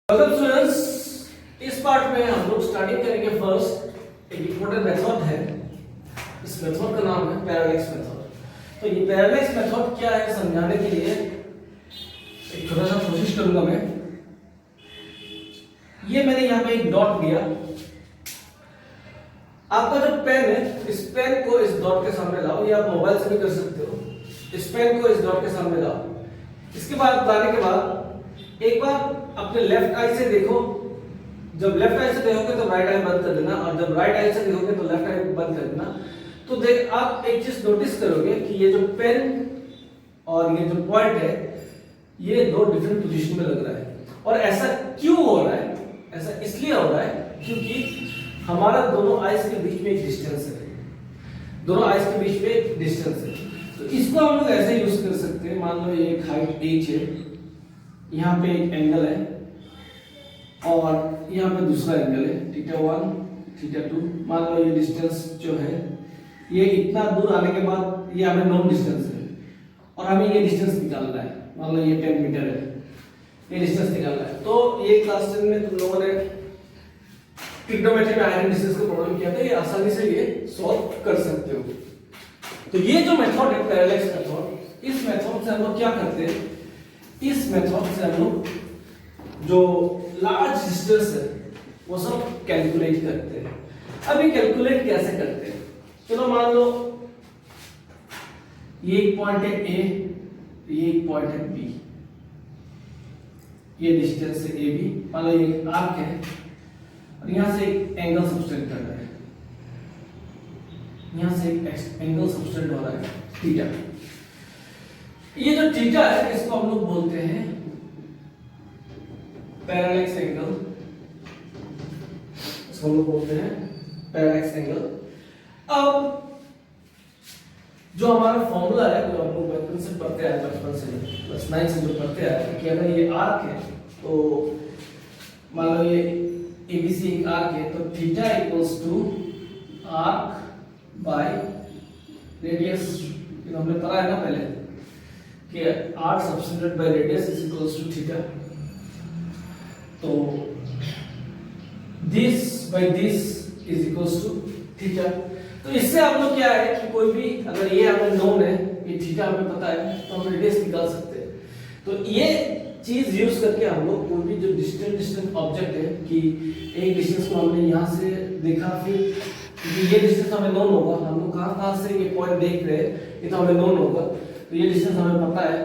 मतलब स्टूडेंट्स, इस पार्ट में हम लोग स्टार्टिंग करेंगे। फर्स्ट एक इंपॉर्टेंट मेथड है, इस मेथड का नाम है पैरेलैक्स मेथड। तो ये पैरेलैक्स मेथड क्या है समझाने के लिए एक छोटा सा कोशिश करूंगा मैं। ये मैंने यहाँ पे एक डॉट दिया, आपका जो पेन है इस पेन को इस डॉट के सामने लाओ, या आप मोबाइल से भी कर सकते हो। इस पेन को इस डॉट के सामने लाओ, इसके बाद लाने के बाद एक बार अपने लेफ्ट आई से देखो। जब लेफ्ट आई से देखोगे तो राइट आई बंद कर देना, और जब राइट आई से देखोगे तो लेफ्ट आई बंद कर देना। तो देख आप एक चीज नोटिस करोगे कि ये जो पेन और ये जो पॉइंट है ये दो डिफरेंट पोजीशन में लग रहा है। और ऐसा क्यों हो रहा है? ऐसा इसलिए हो रहा है क्योंकि हमारा दोनों आइज के बीच में एक डिस्टेंस है, दोनों आइज के बीच में एक डिस्टेंस है। तो इसको हम लोग ऐसे यूज कर सकते हैं। मान लो ये एक हाइट h है, यहाँ पे एक एंगल है और यहाँ पे दूसरा एंगल है θ1 θ2। मान लो ये डिस्टेंस जो है ये इतना दूर आने के बाद ये हमें नॉन डिस्टेंस है और हमें ये डिस्टेंस निकालना है। मान लो ये 10 मीटर है, ये डिस्टेंस निकालना है। तो ये क्लास 10 में तुम लोगों ने ट्रिग्नोमेट्री में आयरन डिस्टेंस का प्रॉब्लम किया था, ये आसानी से ये सॉल्व कर सकते हो। तो ये जो मेथड है पैरेलैक्स मेथड, इस मेथड से हम लोग क्या करते हैं, इस मेथड से हम लोग जो लार्ज डिस्टेंस है वो सब कैलकुलेट करते हैं। अब ये कैलकुलेट कैसे करते हैं? चलो मान लो ये एक पॉइंट है ए, ये एक पॉइंट है बी, ये डिस्टेंस है ए बी। मान लो ये आर्क है और यहां से एक एंगल सबटेंड कर रहा है, यहां से एक एंगल सबटेंड हो रहा है थीटा। ये जो थीटा है इसको हम लोग बोलते हैं पैरेलैक्स एंगल, इसको हम लोग बोलते हैं पैरेलैक्स एंगल। अब जो हमारा फॉर्मूला है जो हम लोग बचपन से पढ़ते आए, बचपन से क्लास 9 से जो पढ़ते आए कि अगर ये आर्क है तो मान लो ये एबीसी एक आर्क है तो theta equals to arc by radius. हमने पढ़ा है ना पहले कि arc subtended by radius is equals to theta. तो this by this is equals to theta. तो इससे हम लोग क्या है कि कोई भी अगर ये हमें नोन है, ये थीटा हमें पता है तो हम रेडियस निकाल सकते हैं। तो ये चीज यूज करके हम लोग कोई भी जो डिस्टेंट ऑब्जेक्ट है कि एक डिस्टेंस को हमने यहाँ से देखा, फिर ये डिस्टेंस हमें नोन होगा, हम लोग कहाँ से ये पॉइंट देख रहे हैं ये तो हमें नोन होगा, तो ये डिस्टेंस हमें पता है,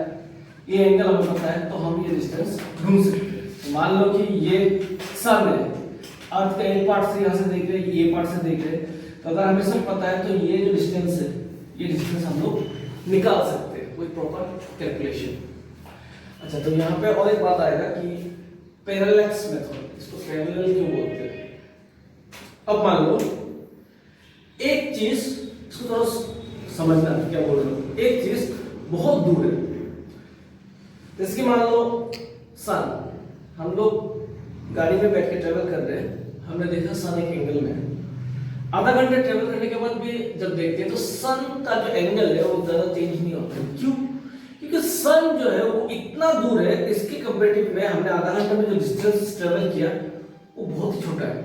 ये एंगल हमें पता है, तो हम ये डिस्टेंस ढूंढ सकते हैं। तो मान लो कि ये सन है, अर्थ का एक पार्ट से यहाँ से देख रहे हैं, ये पार्ट से देख रहे हैं, तो अगर हमें सब पता है तो ये जो डिस्टेंस है ये डिस्टेंस हम लोग निकाल सकते हैं विद प्रॉपर कैलकुलेशन। अच्छा, तो यहाँ पे और एक बात आएगा कि पैरेलैक्स मेथड, इसको पैरेलल क्यों बोलते हैं। अब मान लो एक चीज, इसको थोड़ा समझना क्या बोल रहा हूँ। एक चीज बहुत दूर है, जैसे कि मान लो सन, हम लोग गाड़ी में बैठ के ट्रेवल कर रहे हैं, हमने देखा सन एक एंगल में है। आधा घंटे ट्रेवल करने के बाद भी जब देखते हैं तो सन का जो एंगल है वो ज्यादा चेंज नहीं होता है। क्यों? क्योंकि सन जो है वो इतना दूर है, इसके कंपैरेटिव में हमने आधा घंटे में जो डिस्टेंस ट्रेवल किया वो बहुत ही छोटा है।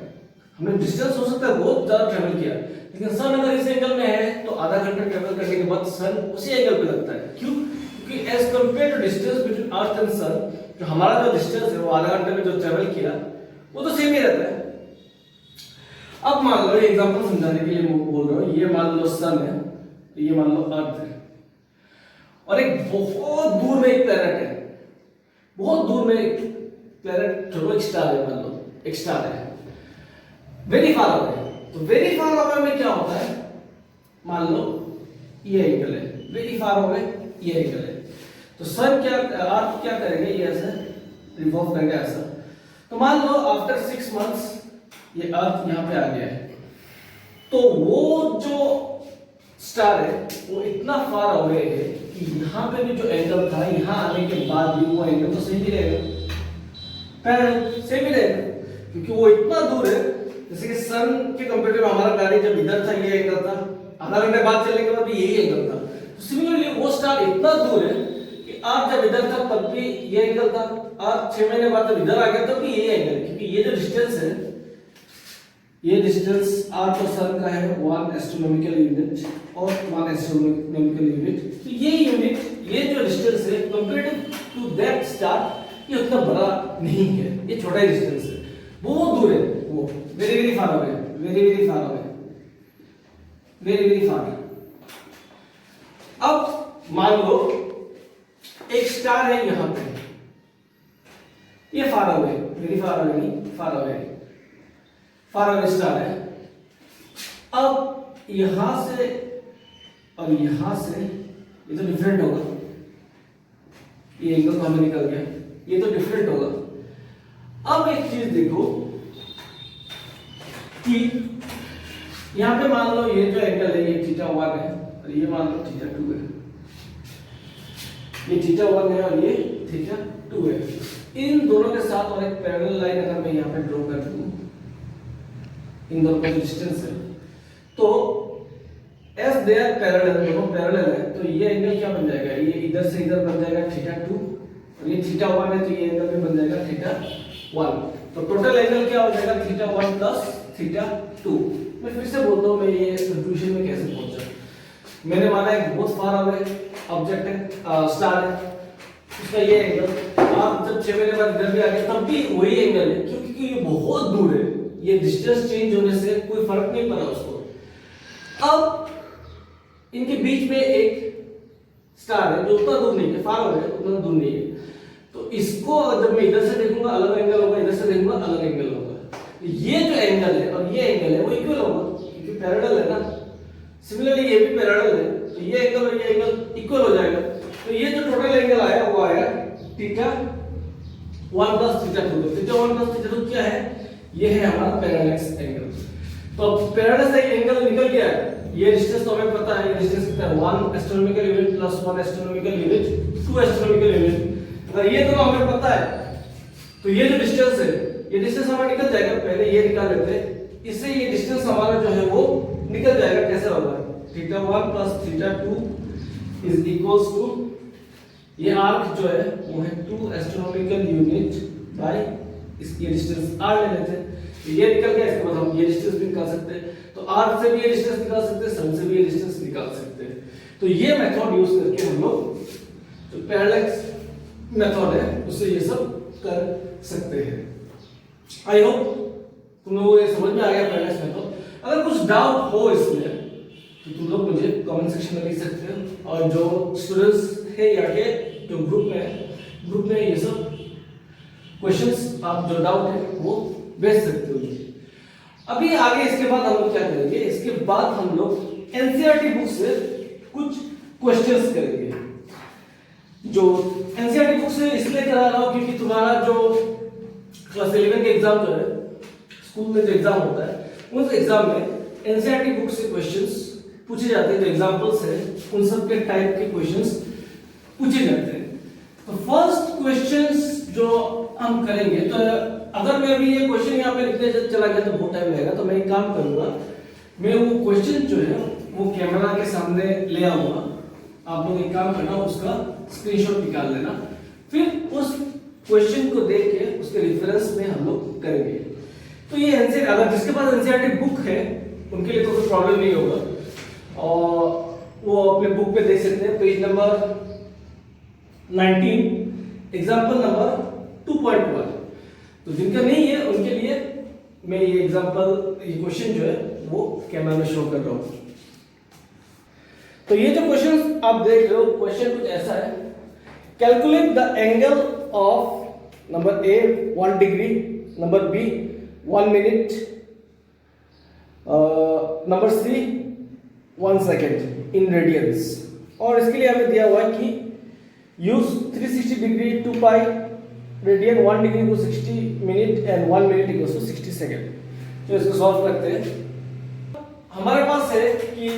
हमने डिस्टेंस हो सकता है बहुत ज्यादा ट्रेवल किया, लेकिन सन अगर इस एंगल में है तो आधा घंटा ट्रेवल करने के बाद सन उसी एंगल पे लगता है। क्यों? क्योंकि as compare to distance between earth and sun, जो हमारा जो डिस्टेंस है वो आधा घंटे में जो ट्रेवल किया वो तो सेम ही रहता है। अब मान लो ये एग्जांपल समझाने के लिए मैं बोल रहा हूँ, ये मान लो सन है, ये मान लो अर्थ है, और एक बहुत दूर में एक प्लैनेट है, बहुत दूर में एक प्लैनेट, छोड़ो एक स्टार है, मान लो एक स्टार है, वेरी फार अवे। तो वेरी फार अवे में क्या होता है, मान लो ये एंगल है, वेरी फार अवे ये एंगल है, तो सन क्या, अर्थ क्या करेंगे, ये ऐसे रिवॉल्व करेंगे ऐसा। तो मान लो आफ्टर 6 मंथ्स ये अर्थ यहाँ पे आ गया है, तो वो जो स्टार है वो इतना फार अवे है कि यहाँ पे भी जो एंगल था यहाँ आने के बाद भी वो एंगल तो सेम ही रहेगा, पैरेलल सेम ही रहेगा, क्योंकि वो इतना दूर है। जैसे कि सन के कंपेरेटिव हमारा गाड़ी जब इधर था ये एंगल था, आधा घंटे बाद चलने के बाद भी यही एंगल था। तो सिमिलरली वो स्टार इतना दूर है कि कि आप जब इधर था तब भी ये एंगल था, आप 6 महीने बाद जब इधर आ गए तब भी ये एंगल, क्योंकि ये जो डिस्टेंस है, ये डिस्टेंस आर्क और सन का है 1 एस्ट्रोनॉमिकल यूनिट और 1 एस्ट्रोनॉमिकल यूनिट। तो ये यूनिट, ये जो डिस्टेंस है कंपेरेटिव टू दैट स्टार, ये उतना बड़ा नहीं है, ये छोटा ही डिस्टेंस है, बहुत दूर है वो, very very far away, very very far away, very very far. अब मान लो एक स्टार है यहां पे, ये far away, very far away नहीं, far away, far away star है। अब यहां से और यहां से ये तो डिफरेंट होगा, ये एंगल तो हमें निकल गया, ये तो डिफरेंट होगा। अब एक चीज देखो कि यहां पे मान लो ये जो एंगल है ये थीटा 1 है और ये मान लो थीटा 2 है, ये थीटा 1 है और ये थीटा 2 है। इन दोनों के साथ और एक पैरेलल लाइन अगर मैं यहां पे ड्रॉ कर दूं, इन दोनों का डिस्टेंस है, तो एस दे आर पैरेलल, दोनों पैरेलल है, तो ये एंगल क्या बन जाएगा, ये इधर से इधर बन जाएगा थीटा 2 और ये थीटा 1 है, तो ये एंगल भी बन जाएगा थीटा 1। तो टोटल एंगल क्या हो जाएगा, थीटा 1 प्लस थीटा 2। मैं फिर से बोलता हूं मैं ये कंक्लूजन में कैसे पहुंचा। मैंने माना एक बहुत फार अवे ऑब्जेक्ट है, स्टार है, उसका ये एंगल, आप जब 6 महीने बाद इधर भी आ गए तब भी वही एंगल है, क्योंकि ये बहुत दूर है, ये डिस्टेंस चेंज होने से कोई फर्क नहीं पड़ा उसको। अब इनके बीच में एक स्टार है जो उतना दूर नहीं है, फार अवे है, उतना दूर नहीं है, तो इसको जब मैं इधर से देखूंगा अलग एंगल होगा, इधर से देखूंगा अलग एंगल होगा। ये जो एंगल है और ये एंगल है वो इक्वल होगा, क्योंकि पैरेलल है ना। सिमिलरली ये भी पैरेलल है, तो ये एंगल और ये एंगल इक्वल हो जाएगा। तो ये जो टोटल एंगल आया वो आया theta 1 plus theta 2। Theta 1 plus theta 2 क्या है, ये है हमारा पैरेलक्स एंगल। तो अब पैरेलक्स एंगल निकल गया है, ये डिस्टेंस तो हमें पता है, ये डिस्टेंस कितना है 1 astronomical unit plus 1 astronomical unit 2 astronomical unit. अगर ये दोनों हमें पता है तो ये जो डिस्टेंस है, ये डिस्टेंस हमारा निकल जाएगा। पहले ये निकाल लेते हैं, इससे ये डिस्टेंस हमारा जो है वो निकल जाएगा। कैसे होगा, theta 1 plus theta 2 is equals to, ये आर्क जो है वो है 2 एस्ट्रोनॉमिकल यूनिट बाय इसकी डिस्टेंस r ले लेते हैं, तो ये निकल गया। इसके बाद हम ये डिस्टेंस भी निकाल सकते हैं, तो आर्क से भी ये डिस्टेंस निकाल सकते हैं, सन से भी ये डिस्टेंस निकाल सकते हैं। तो ये मेथड यूज करके हम लोग जो पैरेलक्स मेथड है उससे ये सब कर सकते हैं। आई होप तुम लोगों को ये समझ में आ गया पैरेलक्स मेथड। अगर कुछ डाउट हो इसमें तो तुम लोग मुझे कमेंट सेक्शन में लिख सकते हो, और जो स्टूडेंट्स है या के जो ग्रुप में ये सब क्वेश्चंस आप जो डाउट है वो भेज सकते हो। अभी आगे इसके बाद हम लोग क्या करेंगे, इसके बाद हम लोग एनसीईआरटी बुक से कुछ क्वेश्चंस करेंगे। जो एनसीईआरटी बुक से इसलिए करा रहा हूं क्योंकि तुम्हारा जो क्लास 11 के एग्जाम जो है, स्कूल में जो एग्जाम होता है, उस एग्जाम में एनसीईआरटी बुक से क्वेश्चंस पूछे जाते हैं। जो एग्जांपल्स है उन सब के टाइप के क्वेश्चंस पूछे जाते हैं। तो फर्स्ट क्वेश्चंस जो हम करेंगे, तो अगर मैं अभी ये क्वेश्चन यहाँ पे लिखने चला गया तो बहुत टाइम लगेगा, तो मैं एक काम करूंगा, मैं वो क्वेश्चन जो है वो कैमरा के सामने ले आऊंगा। आप लोग एक काम करना, उसका स्क्रीनशॉट निकाल लेना, फिर उस क्वेश्चन को देख के उसके रेफरेंस में हम लोग करेंगे। तो ये एनसीईआरटी, अगर जिसके पास एनसीईआरटी बुक है उनके लिए तो कोई प्रॉब्लम नहीं होगा, और वो अपने बुक पे देख सकते हैं, पेज नंबर 19 एग्जाम्पल नंबर 2.1। तो जिनका नहीं है उनके लिए मैं ये एग्जांपल, ये क्वेश्चन जो है वो कैमरा में शो कर रहा हूं। तो ये जो क्वेश्चन आप देख रहे हो, क्वेश्चन कुछ ऐसा है, calculate the angle of number A 1 degree, number B 1 minute, number C 1 second in radians. और इसके लिए हमें दिया हुआ है कि use 360 degree 2 pi radian, 1 degree को 60 minute and 1 minute equals to 60 second. तो इसको सॉल्व करते हैं। हमारे पास है कि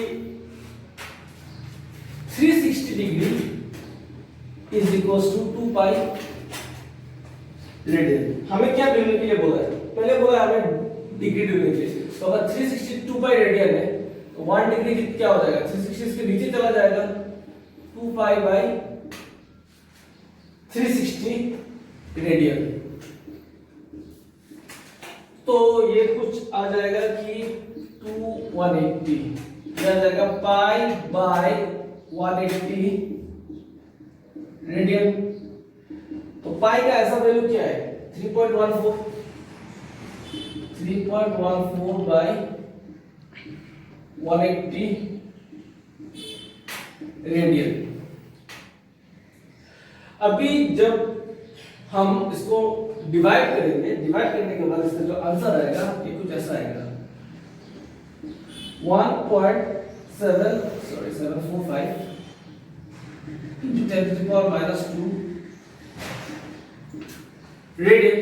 360 degree is equals to 2 pi radian. हमें क्या ढूंढने के लिए बोला है, पहले बोला हमें डिग्री ढूंढने के लिए। तो अगर 360 2 पाई रेडियन है तो 1 डिग्री क्या हो जाएगा, 360 इसके नीचे चला जाएगा, 2 पाई बाई 360 रेडियन। तो ये कुछ आ जाएगा कि 180, यह आ जाएगा पाई बाय 180 रेडियन। तो पाई का ऐसा वैल्यू क्या है 3.14 बाय 180 रेडियन। अभी जब हम इसको डिवाइड करेंगे, डिवाइड करने के बाद इसका जो आंसर आएगा ये कुछ ऐसा आएगा 745 into 10 to the power minus 2 radian.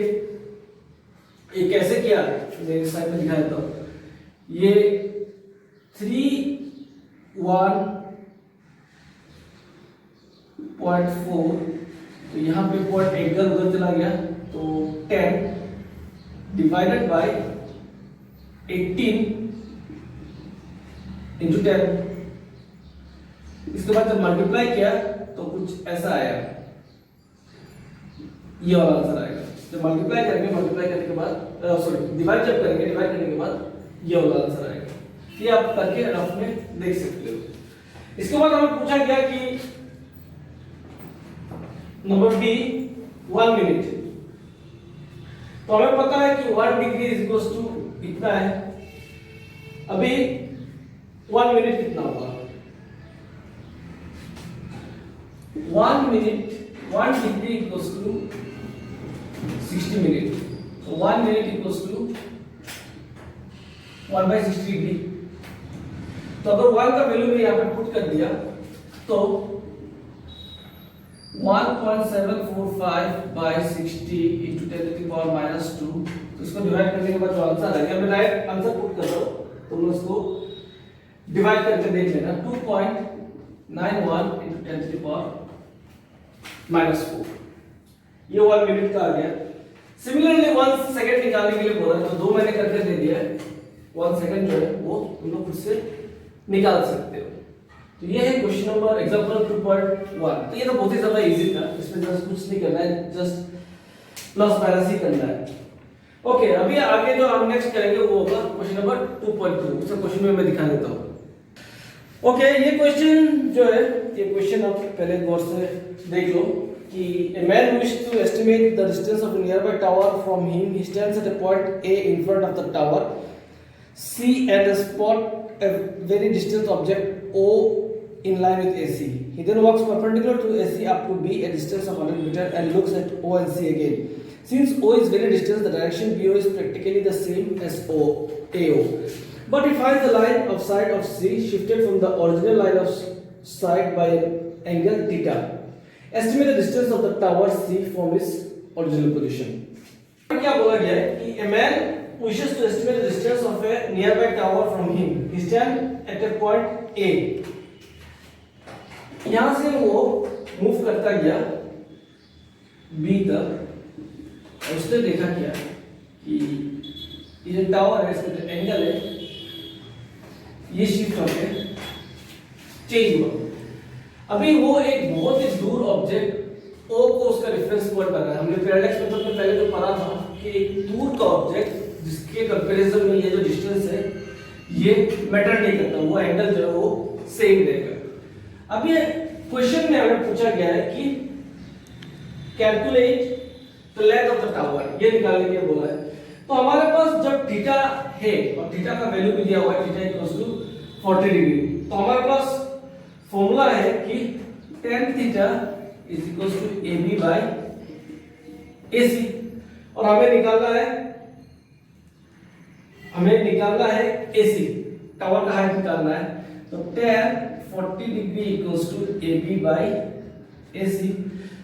ये कैसे किया मेरे साइड में दिखा देता हूं। ये 3.1.4, तो यहाँ पे पॉइंट इधर उधर चला गया, तो 10 डिवाइडेड बाय 18 इंटू 10। इसके बाद जब मल्टीप्लाई किया तो कुछ ऐसा आया, ये वाला आंसर आएगा। जब मल्टीप्लाई करने के बाद डिवाइड जब करेंगे, डिवाइड करने के बाद ये वाला आंसर आएगा। ये आप करके रफ में देख सकते हो। इसके बाद हमें पूछा गया कि नंबर बी 1 मिनट। तो हमें पता है कि 1 डिग्री इज इक्वल टू कितना है। अभी 1 मिनट कितना होगा 1 minute 1 degree equals to 60 minute. तो 1 मिनट इक्वल्स टू 1/60 डिग्री। तो अगर 1 का वैल्यू मैं यहां पे पुट कर दिया तो 1.745 by 60 into 10 to the power minus 2। तो इसको डिवाइड करने के बाद जो आंसर आएगा, मैं डायरेक्ट आंसर पुट कर रहा हूं, तो मैं उसको डिवाइड करके देख लेना। 2.91 into 10 to the power minus 4। ये 1 मिनट का आ गया। सिमिलरली 1 सेकंड निकालने के लिए बोला, तो 2 मैंने करके दे दिया है। 1 सेकंड जो है वो तुम लोग खुद से निकाल सकते हो। तो ये है क्वेश्चन नंबर एग्जांपल 2.1। तो ये तो बहुत ही ज्यादा इजी था, इसमें जस्ट कुछ नहीं करना है, जस्ट प्लस माइनस ही करना है। ओके, अभी आगे जो हम नेक्स्ट करेंगे वो होगा क्वेश्चन नंबर 2.2। इसका क्वेश्चन में मैं दिखा देता हूं। ओके, ये क्वेश्चन जो है, ये क्वेश्चन आप पहले गौर से देख लो कि a man wishes to estimate the distance of a nearby tower from him. He stands at a point A in front of the tower C and spot a very distant object O in line with AC. He then walks perpendicular to AC up to B, a distance of 100 meters, and looks at O and C again. Since O is very distant, the direction BO is practically the same as AO. But he finds the line of sight of C shifted from the original line of sight by an angle theta. Estimate the distance of the tower C from its original position. क्या बोला गया है कि a man wishes to estimate the distance of a nearby tower from him. He stands at a point A. यहां से वो move करता गया B तक, और उसने देखा क्या कि ये जो टावर है, इसका जो एंगल है ये शिफ्ट होके चेंज हुआ। अभी वो एक बहुत ही दूर ऑब्जेक्ट O को उसका रेफरेंस पॉइंट बना है। हमने पैरालैक्स मेथड में पहले जो पढ़ा था कि एक दूर का ऑब्जेक्ट जिसके कंपैरिजन में ये जो डिस्टेंस है ये मैटर नहीं करता, वो एंगल जो है वो सेम रहेगा। अब ये क्वेश्चन में हमें पूछा गया है कि calculate the length of the tower, ये निकालने के लिए बोला है। तो हमारे पास जब थीटा है और थीटा का वैल्यू भी दिया हुआ है, थीटा इक्वल्स टू 40 डिग्री, तो हमारे पास फॉर्मूला है कि tan theta is equals to AB by AC। और हमें निकालना है AC, टावर का हाइट निकालना है। तो tan 40 degree equals to AB by AC।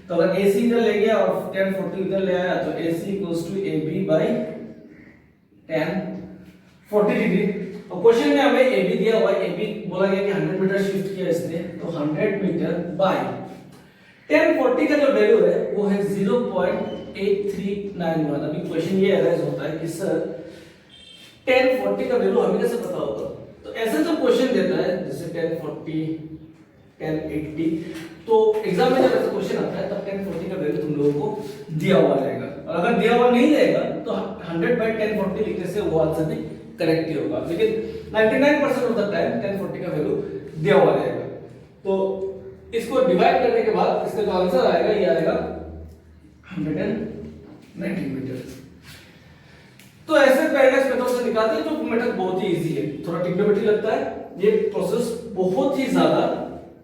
तो अगर AC इधर ले गया और tan 40 इधर ले आया तो AC equals to AB by tan 40 degree. और क्वेश्चन में हमें AB दिया हुआ है, AB बोला गया कि 100 मीटर शिफ्ट किया इसने, तो 100 मीटर बाय tan 40 का जो वैल्यू है वो है 0.8391। अभी क्वेश्चन ये अराइज होता है कि सर tan 40 का वैल्यू हमें कैसे पता होगा। तो ऐसा जब क्वेश्चन देता है जैसे tan 40 tan 80, तो एग्जाम में जब ऐसा क्वेश्चन आता है तब tan 40 का वैल्यू तुम लोगों को दिया हुआ रहेगा, और अगर दिया हुआ नहीं रहेगा तो 100/tan 40 लिखने से वो आंसर भी करेक्ट ही होगा, लेकिन 99% ऑफ द टाइम tan 40 का वैल्यू दिया हुआ रहेगा। तो इसको डिवाइड करने के बाद इसका जो आंसर आएगा ये आएगा 119 मीटर। तो ऐसे पैरेलल मेथड से निकालते हैं, जो मेथड बहुत ही इजी है, थोड़ा ट्रिग्नोमेट्री लगता है, ये प्रोसेस बहुत ही ज्यादा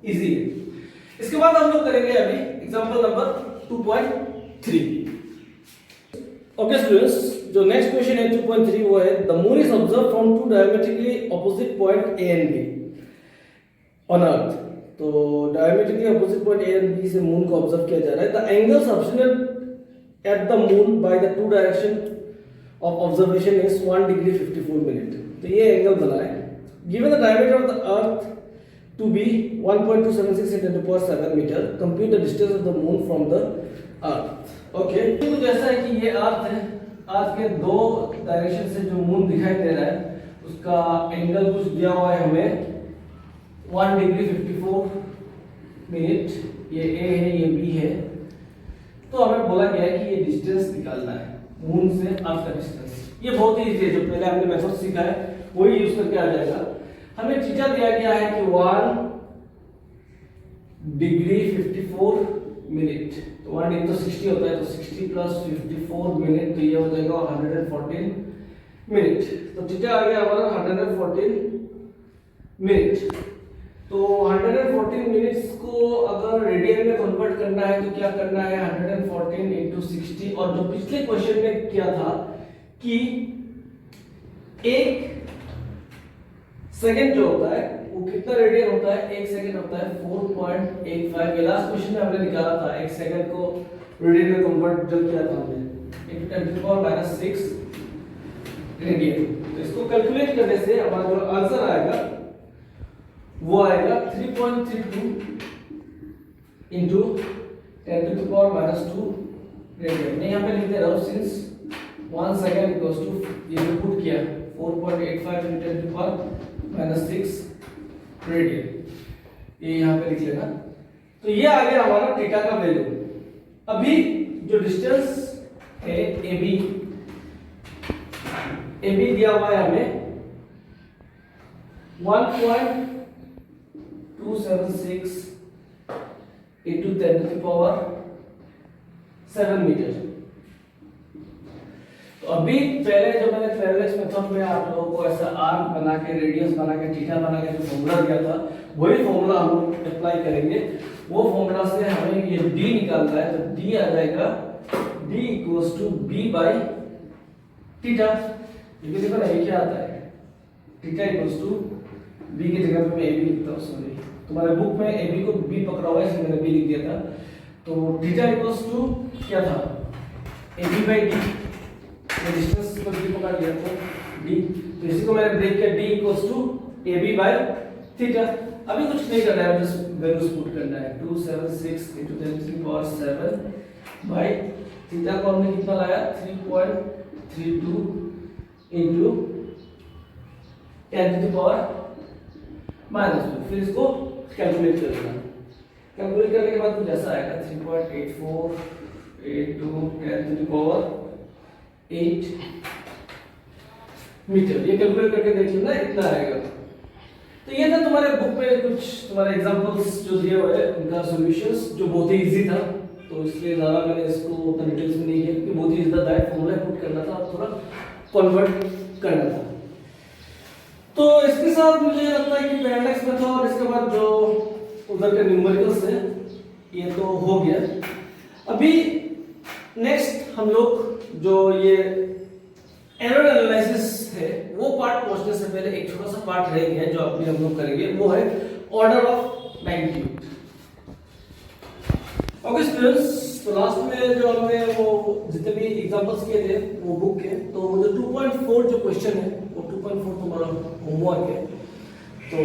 इजी है। इसके बाद हम लोग करेंगे अभी एग्जांपल नंबर 2.3। ओके स्टूडेंट्स, जो नेक्स्ट क्वेश्चन है 2.3 वो है the moon is observe from two diametrically opposite point A and B on earth. तो diametrically opposite point A and B से मून को ऑब्जर्व किया जा रहा है। The angles obtained at the moon by the two direction of observation is 1 degree 54 minute. तो ये angle बना है। Given the diameter of the earth to be 1.276 into the power 7 meter, compute the distance of the moon from the earth. Okay, तो जैसा है कि ये अर्थ है, अर्थ के दो डायरेक्शन से जो मून दिखाई दे रहा है उसका एंगल कुछ दिया हुआ है हमें 1 डिग्री 54 मिनट, ये ए है ये बी है। तो हमें बोला गया है कि ये डिस्टेंस निकालना है मून से अर्थ का डिस्टेंस। ये बहुत ही इजी है, जो पहले हमने मेथड सीखा है वही यूज करके आ जाएगा। हमें थीटा दिया गया है कि 1 डिग्री 54 मिनट, तो 1 डिग्री तो 60 होता है, तो 60 प्लस 54 मिनट, तो ये हो जाएगा 114 मिनट। तो थीटा आ गया हमारा 114 मिनट। तो 114 मिनट्स को अगर रेडियन में कन्वर्ट करना है तो क्या करना है, 114 into 60। और जो पिछले क्वेश्चन में किया था कि एक सेकंड जो होता है वो कितना रेडियन होता है, एक सेकंड होता है 4.85। ये लास्ट क्वेश्चन में हमने निकाला था, एक सेकंड को रेडियन में कन्वर्ट जब किया था हमने 10⁻⁶ रेडियन। तो इसको कैलकुलेट करने से हमारा जो आंसर आएगा वो आएगा 3.32 into 10⁻⁻² रेडियन। मैं यहाँ पे लिख दे रहा हूँ, सिंस 1 सेकंड इक्वल्स टू, ये पुट किया 4.85 into 10⁻⁶ रेडियन, ये यहाँ पे लिख लेना। तो ये आ गया हमारा थीटा का वैल्यू। अभी जो डिस्टेंस है AB, AB दिया हुआ है हमें 1.276 into 10⁻⁷ मीटर। तो अभी पहले जो मैंने पैरेलल मेथड में आप लोगों को ऐसा आर्क बना के, रेडियस बना के, थीटा बना के जो फॉर्मूला दिया था वही फॉर्मूला हम लोग अप्लाई करेंगे। वो फॉर्मूला से हमें ये d निकालना है, तो d आ जाएगा d = b by थीटा। ये देखो ना ये क्या आता है, थीटा = b की जगह पे मैं ab लिखता हूं, सॉरी तुम्हारे बुक में ab को b पकड़ा हुआ है इसलिए मैंने b लिख दिया था। तो थीटा = क्या था, ab by d, ये डिस्टेंस को d पकड़ लिया तो d, तो इसी को मैंने ब्रेक किया, d = ab by थीटा। अभी कुछ नहीं करना है, बस वैल्यूज पुट करना है। 276 into 10⁻⁷ by थीटा को हमने कितना लाया, 3.32 into 10⁻⁻²। फिर इसको कैलकुलेट कर लेना। कैलकुलेट करने के बाद कुछ ऐसा आएगा 3.84 into 10⁻⁸ मीटर। ये कैलकुलेट करके देख लेना, इतना आएगा। तो ये था तुम्हारे बुक में कुछ तुम्हारे एग्जांपल्स जो दिए हुए हैं उनका सॉल्यूशंस, जो बहुत ही इजी था, तो इसलिए ज़्यादा मैंने इसको उतना डिटेल्स में नहीं किया क्योंकि बहुत ही इजी था, डायरेक्ट फॉर्मूला पुट करना था, थोड़ा कन्वर्ट करना था। तो इसके साथ मुझे लगता है कि पैरेलल मेथड और इसके बाद जो उधर के न्यूमेरिकल्स है ये तो हो गया। अभी नेक्स्ट हम लोग जो ये एरर एनालिसिस है वो पार्ट पहुंचने से पहले एक छोटा सा पार्ट रह गया जो अभी हम लोग करेंगे, वो है order of magnitude. Okay students, तो लास्ट में जो हमने वो जितने भी एग्जांपल्स किए थे वो बुक के, तो वो जो 2.4 जो क्वेश्चन है वो 2.4 तुम्हारा होमवर्क है। तो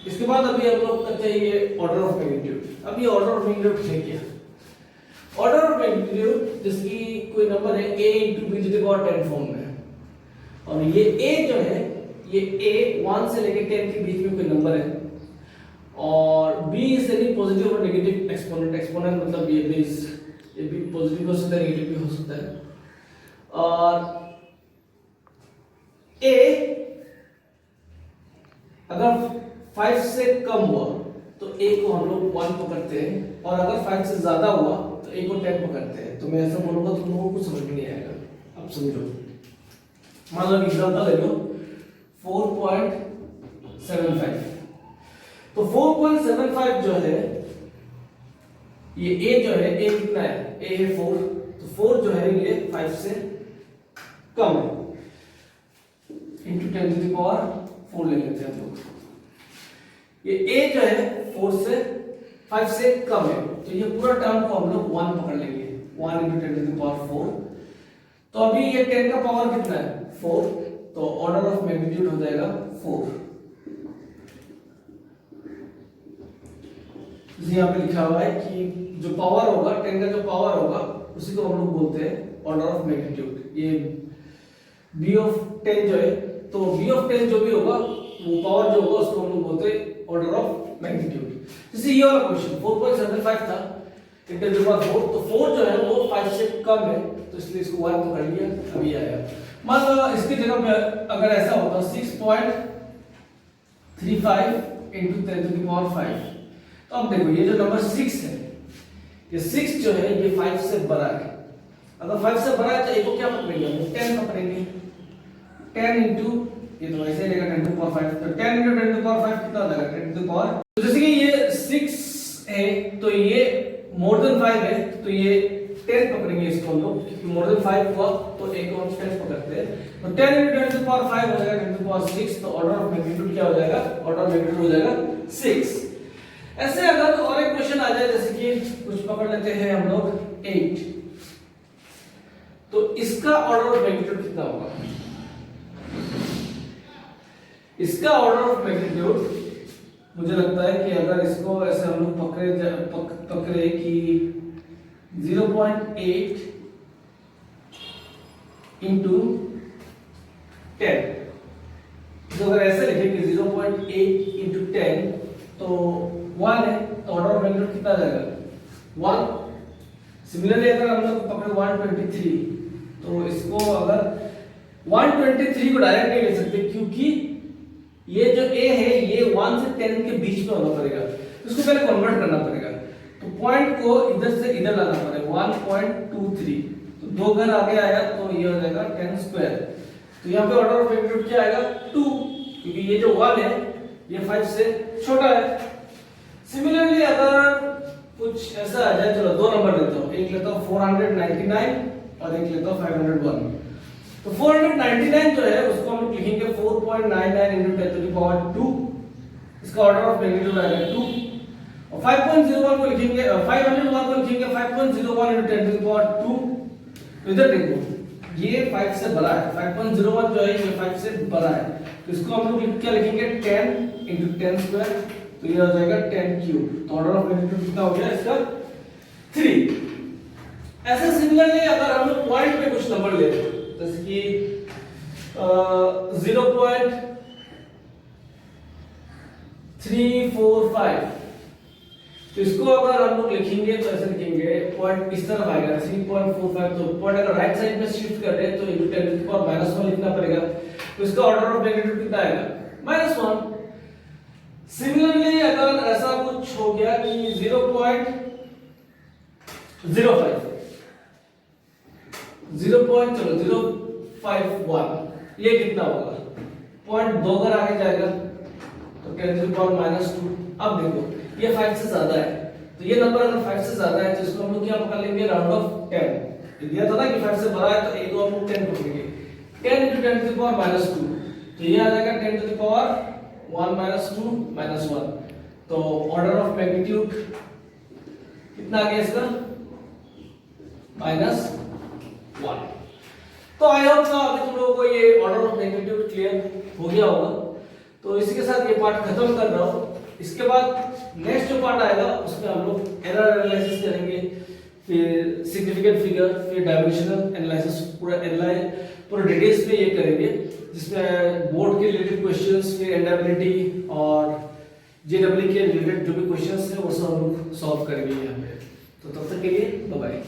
इसके बाद अभी हम लोग करते हैं ये ऑर्डर ऑफ मैग्नीट्यूड। अब ये ऑर्डर ऑफ मैग्नीट्यूड है क्या, ऑर्डर ऑफ मैग्नीट्यूड जिसकी कोई नंबर है a into b to the power 10 form में, और ये a जो है ये a 1 से लेके 10 के बीच में कोई नंबर है, और b इज एनी पॉजिटिव और नेगेटिव एक्सपोनेंट। एक्सपोनेंट मतलब ये भी पॉजिटिव हो सकता है, नेगेटिव भी हो सकता है। और a अगर 5 से कम हुआ तो a को हम लोग 1 पकड़ते हैं, और अगर 5 से ज्यादा हुआ तो a को 10 पकड़ते हैं। तो मैं ऐसा बोलूंगा तुम लोगों को समझ में नहीं आएगा। अब समझो, मान लो एग्जांपल ले लो 4.75। तो 4.75 जो है, ये a जो है, a कितना है, a है 4, तो 4 जो है ये 5 से कम है, इंटू 10 टू द पावर 4 ले लेते हैं हम लोग। ये a जो है 4 से 5 से कम है, तो ये पूरा टर्म को हम लोग 1 पकड़ लेंगे, 1 इंटू 10 टू द पावर 4। तो अभी ये 10 का पावर कितना है, 4, तो ऑर्डर ऑफ मैग्नीट्यूड हो जाएगा 4। यहाँ पे लिखा हुआ है कि जो पावर होगा, 10 का जो पावर होगा उसी को हम लोग बोलते हैं ऑर्डर ऑफ मैग्नीट्यूड। ये b ऑफ 10 जो है, तो b ऑफ 10 जो भी होगा वो पावर जो होगा उसको हम लोग बोलते हैं ऑर्डर ऑफ मैग्नीट्यूड। जैसे ये वाला क्वेश्चन 4.75 था, 10 टू द पावर 4, तो 4 जो है वो 5 से कम है, तो इसलिए इसको 1 पकड़ लिया, अभी आया। मान लो इसकी जगह पे अगर ऐसा होता 6.35 इंटू 10 टू द पावर 5, तो अब देखो ये जो नंबर 6 है, ये 6 जो है ये 5 से बड़ा है। अगर 5 से बड़ा है तो एक को क्या पकड़ेंगे हम लोग, 10 पकड़ेंगे। 10 इंटू ये तो ऐसे रहेगा 10 टू पावर 5, तो 10 इंटू 10 टू पावर 5 कितना हो जाएगा, 10 टू पावर। तो जैसे कि ये 6 है तो ये मोर देन 5 है, तो ये 10 पकड़ेंगे इसको हम लोग, क्योंकि मोर देन 5 हुआ तो एक को हम 10 पकड़ते हैं। तो 10 इंटू 10 टू पावर 5 हो जाएगा 10 टू पावर 6, तो ऑर्डर ऑफ मैग्नीट्यूड क्या हो जाएगा, ऑर्डर ऑफ मैग्नीट्यूड हो जाएगा 6। ऐसे अगर और एक क्वेश्चन आ जाए, जैसे कि कुछ पकड़ लेते हैं हम लोग 8, तो इसका ऑर्डर ऑफ मैग्नीट्यूड कितना होगा। इसका ऑर्डर ऑफ मैग्नीट्यूड मुझे लगता है कि अगर इसको ऐसे हम लोग पकड़े कि 0.8 इंटू 10, तो अगर ऐसे लिखे कि 0.8 इंटू 10 तो 1 है, तो ऑर्डर ऑफ मैग्नीट्यूड कितना जाएगा 1। सिमिलरली अगर हम लोग पकड़े 123, तो इसको अगर 123 को डायरेक्ट नहीं ले सकते, क्योंकि ये जो a है ये 1 से 10 के बीच में होना पड़ेगा, तो इसको पहले कन्वर्ट करना पड़ेगा। तो पॉइंट को इधर से इधर लाना पड़ेगा 1.23, तो 2 घर आगे आया तो ये हो जाएगा 10 स्क्वायर। तो यहाँ पे ऑर्डर ऑफ मैग्नीट्यूड क्या आएगा 2, क्योंकि ये जो 1 है ये 5 से छोटा है। सिमिलरली अगर कुछ ऐसा आ जाए, चलो 2 नंबर लेता हूँ, एक लेता हूँ 499 और एक लेता हूँ 501। तो 499 जो है उसको हम लोग लिखेंगे 4.99 into 10 to the power 2, इसका ऑर्डर ऑफ मैग्नीट्यूड आएगा 2। और 5.01 को लिखेंगे 501 को लिखेंगे 5.01 into 10 to the power 2। तो इधर देखो ये 5 से बड़ा है, 5.01 जो है ये 5 से बड़ा है, तो इसको हम लोग क्या लिखेंगे 10 into 10 स्क्वायर, तो ये हो जाएगा 10 क्यूब। तो ऑर्डर ऑफ मैग्नीट्यूड कितना हो गया इसका 3। ऐसे सिमिलरली अगर हम लोग पॉइंट पे कुछ नंबर ले लें, जैसे कि 0.345, तो इसको अगर हम लोग लिखेंगे तो ऐसे लिखेंगे, पॉइंट इस तरफ आएगा 3.45, तो पॉइंट अगर राइट साइड में शिफ्ट कर रहे हैं तो इनटू 10 टू द पावर -1 लिखना पड़ेगा, तो इसका ऑर्डर ऑफ मैग्नीट्यूड कितना आएगा -1। सिमिलरली अगर ऐसा कुछ हो गया कि 0.05 0.051, ये कितना होगा, पॉइंट 2 अगर आगे जाएगा तो 10 टू द पावर -2। अब देखो ये 5 से ज्यादा है, तो ये नंबर अगर 5 से ज्यादा है तो इसको हम लोग क्या पकड़ लेंगे, राउंड ऑफ 10। दिया था ना कि 5 से बड़ा है तो एक को हम लोग 10 पकड़ेंगे, 10 into 10 to the power -2, तो ये आ जाएगा 10 to the power 1 -2 -1। तो ऑर्डर ऑफ मैग्नीट्यूड कितना आ गया इसका -1। तो आई होप ना अभी तुम लोगों को ये ऑर्डर ऑफ मैग्नीट्यूड क्लियर हो गया होगा। तो इसी के साथ ये पार्ट खत्म कर रहा हूँ। इसके बाद नेक्स्ट जो पार्ट आएगा उसमें हम लोग एरर एनालिसिस करेंगे, फिर सिग्निफिकेंट फिगर, फिर डायमेंशनल एनालिसिस, पूरा डिटेल्स में ये करेंगे, जिसमें बोर्ड के रिलेटेड क्वेश्चंस, फिर एंडेबिलिटी और जेडब्ल्यू के रिलेटेड जो भी क्वेश्चंस है वो सब हम लोग सॉल्व करेंगे यहाँ पे। तो तब तक के लिए बाय बाय।